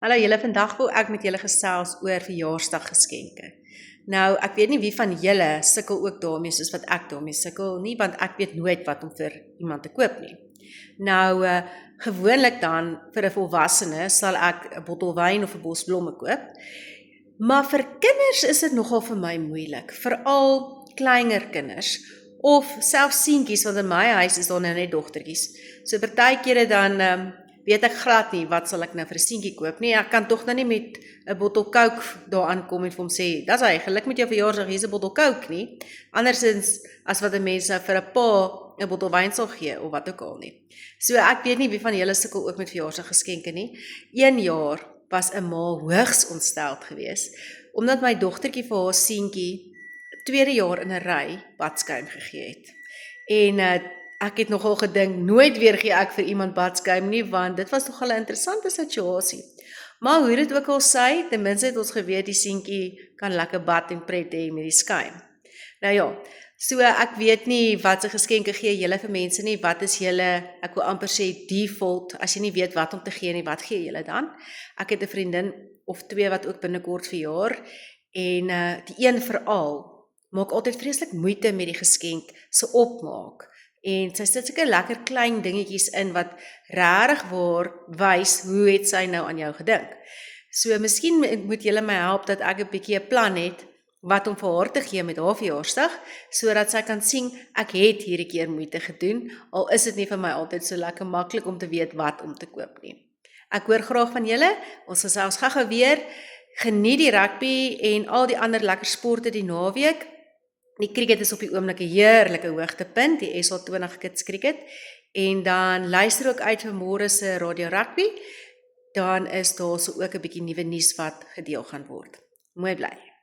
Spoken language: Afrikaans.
Hallo julle, vandag wil ek met julle gesels oor verjaarsdaggeskenke. Nou, ek weet nie wie van julle sukkel ook daarmee soos wat ek daarmee sukkel nie, want ek weet nooit wat om vir iemand te koop nie. Nou, gewoonlik dan vir 'n volwassene sal ek 'n bottel wyn of 'n bos blomme koop. Maar vir kinders is dit nogal vir my moeilik, veral kleiner kinders of selfs seentjies, want in my huis is daar nou net dogtertjies. So partykeere dan weet ek glad nie, wat sal ek nou vir 'n seentjie koop nie. Ek kan tog nou nie met 'n bottel Coke daar aankom en vir hom sê, "Dis hy, geluk met jou verjaarsdag, hier's 'n bottel Coke nie." Andersins as wat 'n mens nou vir 'n pa 'n bottel wyn sal gee of wat ook al nie. So ek weet nie wie van julle sukkel ook met verjaarsdaggeskenke nie. Een jaar was 'n ma hoogs ontsteld geweest omdat my dogtertjie vir haar seentjie tweede jaar in 'n ry badskuim gegee het. En ek het nogal gedink, nooit weer gee ek vir iemand badskuim nie, want dit was nogal 'n interessante situasie. Maar hoe dit ook al sy, ten minste het ons geweet die seentjie kan lekker bad en pret hê met die skuim. Nou ja, so ek weet nie wat se geskenke gee julle vir mense nie, wat is julle, ek wil amper sê default, as jy nie weet wat om te gee nie, wat gee julle dan? Ek het 'n vriendin of twee wat ook binnekort verjaar, en die een veral maak altyd vreeslik moeite met die geskenk se opmaak. En sy sit sulke lekker klein dingetjies in wat regtig waar wys hoe het sy nou aan jou gedink. So miskien moet julle my help dat ek 'n bietjie 'n plan het wat om vir haar te gee met haar verjaarsdag, sodat sy kan sien ek het hierdie keer moeite gedoen, al is dit nie vir my altyd so lekker maklik om te weet wat om te koop nie. Ek hoor graag van julle. Ons gesels gou weer. Geniet die rugby en al die ander lekker sporte die naweek. Die cricket is op die oomblik 'n heerlike hoogtepunt, die SA20 Kids Cricket, en dan luister ook uit vir môre se Radio Rugby, dan is daar so ook 'n bietjie nuwe nuus wat gedeel gaan word. Mooi bly.